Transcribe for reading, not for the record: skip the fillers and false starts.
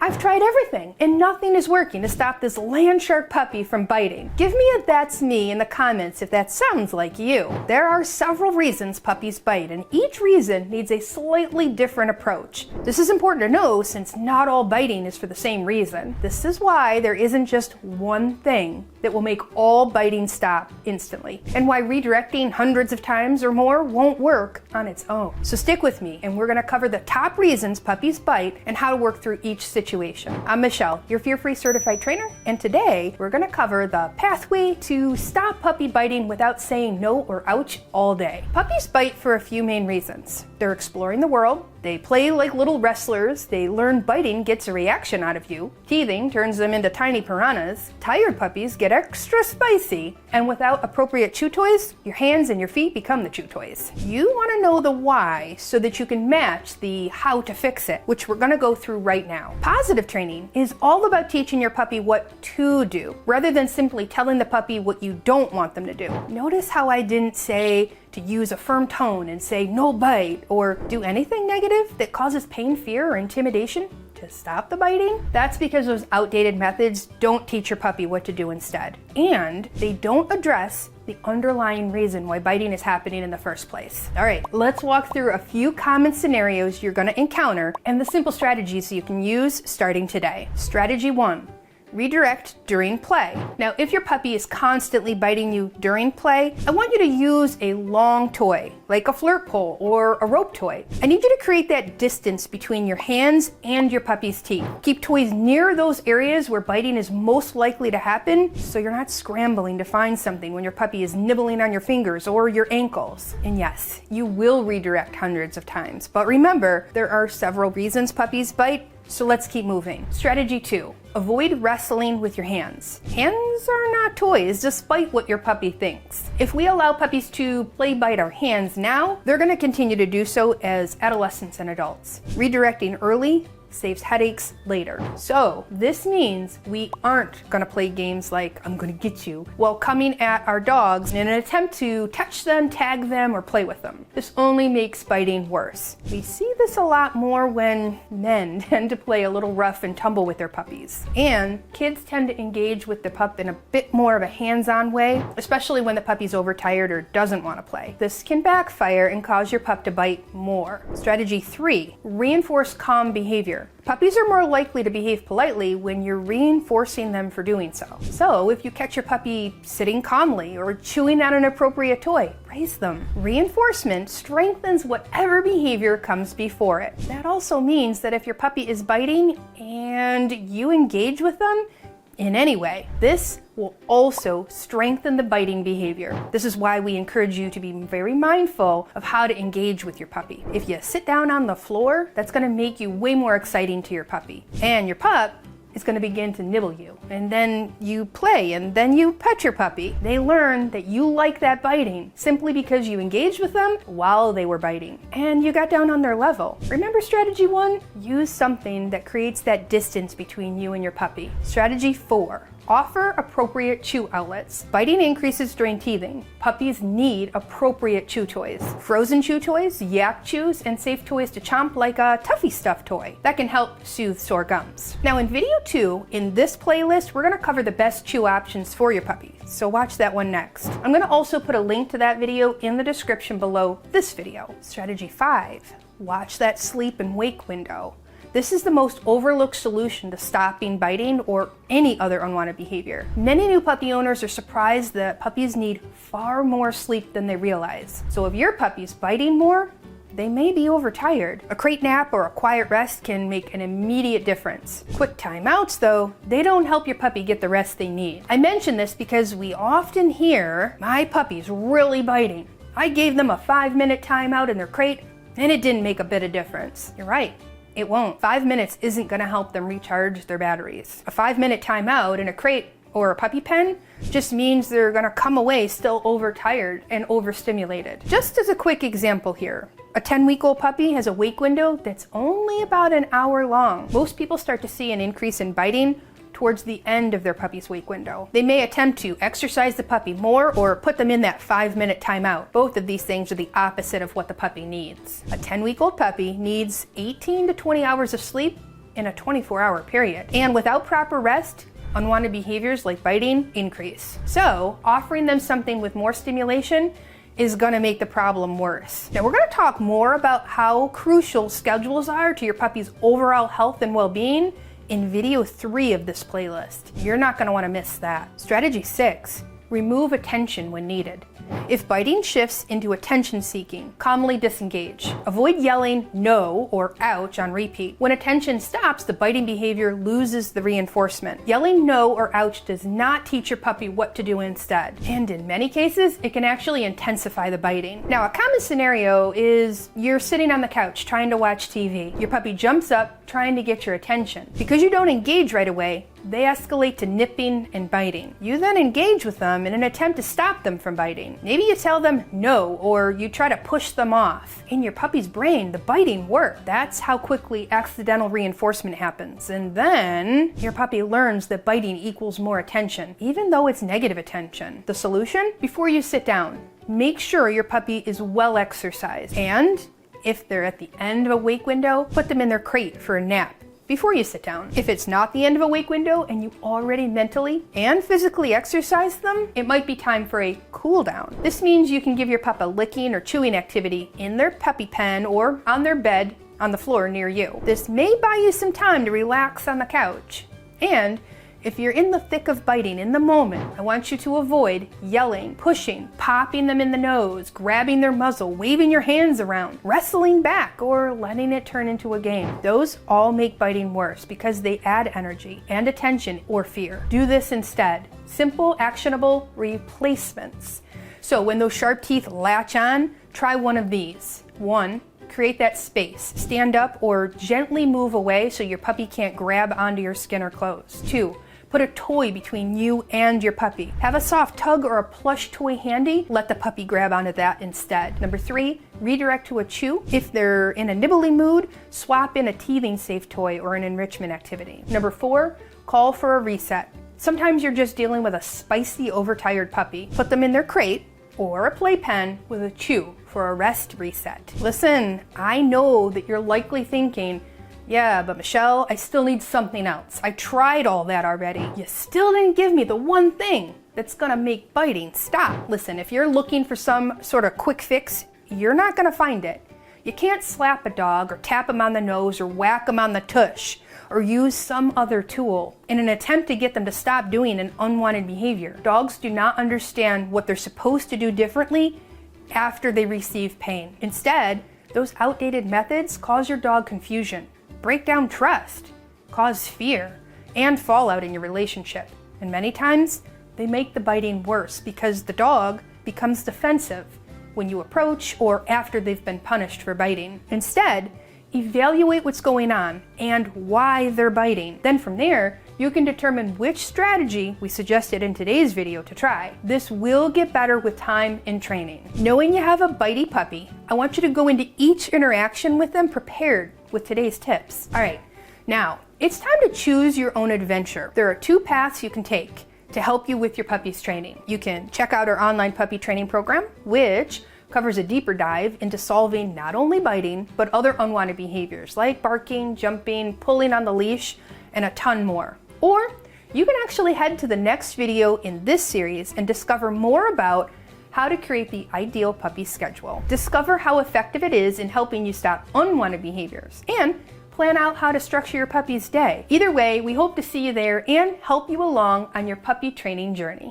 I've tried everything and nothing is working to stop this land shark puppy from biting. Give me a "that's me" in the comments if that sounds like you. There are several reasons puppies bite, and each reason needs a slightly different approach. This is important to know since not all biting is for the same reason. This is why there isn't just one thing that will make all biting stop instantly, and why redirecting hundreds of times or more won't work on its own. So stick with me, and we're going to cover the top reasons puppies bite and how to work through each situation. I'm Michelle, your fear-free certified trainer, and today we're going to cover the pathway to stop puppy biting without saying no or ouch all day. Puppies bite for a few main reasons. They're exploring the world, they play like little wrestlers, they learn biting gets a reaction out of you, teething turns them into tiny piranhas, tired puppies get extra spicy, and without appropriate chew toys, your hands and your feet become the chew toys. You want to know the why so that you can match the how to fix it, which we're going to go through right now. Positive training is all about teaching your puppy what to do, rather than simply telling the puppy what you don't want them to do. Notice how I didn't say to use a firm tone and say no bite, or do anything negative that causes pain, fear, or intimidation to stop the biting? That's because those outdated methods don't teach your puppy what to do instead. And they don't address the underlying reason why biting is happening in the first place. All right, let's walk through a few common scenarios you're gonna encounter and the simple strategies you can use starting today. Strategy 1. Redirect during play. Now, if your puppy is constantly biting you during play, I want you to use a long toy, like a flirt pole or a rope toy. I need you to create that distance between your hands and your puppy's teeth. Keep toys near those areas where biting is most likely to happen, so you're not scrambling to find something when your puppy is nibbling on your fingers or your ankles. And yes, you will redirect hundreds of times, but remember, there are several reasons puppies bite, so let's keep moving. Strategy 2. Avoid wrestling with your hands. Hands are not toys, despite what your puppy thinks. If we allow puppies to play bite our hands now, they're going to continue to do so as adolescents and adults. Redirecting early saves headaches later. So this means we aren't gonna play games like "I'm gonna get you" while coming at our dogs in an attempt to touch them, tag them, or play with them. This only makes biting worse. We see this a lot more when men tend to play a little rough and tumble with their puppies. And kids tend to engage with the pup in a bit more of a hands-on way, especially when the puppy's overtired or doesn't want to play. This can backfire and cause your pup to bite more. Strategy 3. Reinforce calm behavior. Puppies are more likely to behave politely when you're reinforcing them for doing so. So if you catch your puppy sitting calmly or chewing on an appropriate toy, praise them. Reinforcement strengthens whatever behavior comes before it. That also means that if your puppy is biting and you engage with them in any way, this will also strengthen the biting behavior. This is why we encourage you to be very mindful of how to engage with your puppy. If you sit down on the floor, that's gonna make you way more exciting to your puppy. And your pup is going to begin to nibble you. And then you play, and then you pet your puppy. They learn that you like that biting simply because you engaged with them while they were biting. And you got down on their level. Remember strategy 1? Use something that creates that distance between you and your puppy. Strategy 4. Offer appropriate chew outlets. Biting increases during teething. Puppies need appropriate chew toys. Frozen chew toys, yak chews, and safe toys to chomp like a Tuffy Stuff toy. That can help soothe sore gums. Now in video 2, in this playlist, we're gonna cover the best chew options for your puppy. So watch that one next. I'm gonna also put a link to that video in the description below this video. Strategy 5. Watch that sleep and wake window. This is the most overlooked solution to stopping biting or any other unwanted behavior. Many new puppy owners are surprised that puppies need far more sleep than they realize. So if your puppy's biting more, they may be overtired. A crate nap or a quiet rest can make an immediate difference. Quick timeouts, though, they don't help your puppy get the rest they need. I mention this because we often hear, "My puppy's really biting. I gave them a 5-minute timeout in their crate and it didn't make a bit of difference." You're right. It won't. 5 minutes isn't going to help them recharge their batteries. A 5-minute timeout in a crate or a puppy pen just means they're going to come away still overtired and overstimulated. Just as a quick example here, a 10-week-old puppy has a wake window that's only about an hour long. Most people start to see an increase in biting towards the end of their puppy's wake window. They may attempt to exercise the puppy more or put them in that 5-minute timeout. Both of these things are the opposite of what the puppy needs. A 10-week-old puppy needs 18 to 20 hours of sleep in a 24-hour period. And without proper rest, unwanted behaviors like biting increase. So offering them something with more stimulation is going to make the problem worse. Now we're going to talk more about how crucial schedules are to your puppy's overall health and well-being in video 3 of this playlist. You're not going to want to miss that. Strategy 6, remove attention when needed. If biting shifts into attention seeking, calmly disengage. Avoid yelling no or ouch on repeat. When attention stops, the biting behavior loses the reinforcement. Yelling no or ouch does not teach your puppy what to do instead. And in many cases, it can actually intensify the biting. Now, a common scenario is you're sitting on the couch trying to watch TV. Your puppy jumps up trying to get your attention. Because you don't engage right away, they escalate to nipping and biting. You then engage with them in an attempt to stop them from biting. Maybe you tell them no, or you try to push them off. In your puppy's brain, the biting worked. That's how quickly accidental reinforcement happens. And then your puppy learns that biting equals more attention, even though it's negative attention. The solution? Before you sit down, make sure your puppy is well exercised. And if they're at the end of a wake window, put them in their crate for a nap before you sit down. If it's not the end of a wake window and you already mentally and physically exercise them, it might be time for a cool down. This means you can give your pup a licking or chewing activity in their puppy pen or on their bed on the floor near you. This may buy you some time to relax on the couch. And if you're in the thick of biting in the moment, I want you to avoid yelling, pushing, popping them in the nose, grabbing their muzzle, waving your hands around, wrestling back, or letting it turn into a game. Those all make biting worse because they add energy and attention or fear. Do this instead. Simple, actionable replacements. So when those sharp teeth latch on, try one of these. 1, create that space. Stand up or gently move away so your puppy can't grab onto your skin or clothes. 2, put a toy between you and your puppy. Have a soft tug or a plush toy handy. Let the puppy grab onto that instead. Number 3, redirect to a chew. If they're in a nibbling mood, swap in a teething safe toy or an enrichment activity. Number 4, call for a reset. Sometimes you're just dealing with a spicy, overtired puppy. Put them in their crate or a playpen with a chew for a rest reset. Listen, I know that you're likely thinking, yeah, but Michelle, I still need something else. I tried all that already. You still didn't give me the one thing that's gonna make biting stop. Listen, if you're looking for some sort of quick fix, you're not gonna find it. You can't slap a dog or tap him on the nose or whack him on the tush or use some other tool in an attempt to get them to stop doing an unwanted behavior. Dogs do not understand what they're supposed to do differently after they receive pain. Instead, those outdated methods cause your dog confusion, break down trust, cause fear, and fallout in your relationship. And many times, they make the biting worse because the dog becomes defensive when you approach or after they've been punished for biting. Instead, evaluate what's going on and why they're biting. Then from there, you can determine which strategy we suggested in today's video to try. This will get better with time and training. Knowing you have a bitey puppy, I want you to go into each interaction with them prepared with today's tips. All right, now it's time to choose your own adventure. There are 2 paths you can take to help you with your puppy's training. You can check out our online puppy training program, which covers a deeper dive into solving not only biting, but other unwanted behaviors like barking, jumping, pulling on the leash, and a ton more. Or you can actually head to the next video in this series and discover more about how to create the ideal puppy schedule. Discover how effective it is in helping you stop unwanted behaviors and plan out how to structure your puppy's day. Either way, we hope to see you there and help you along on your puppy training journey.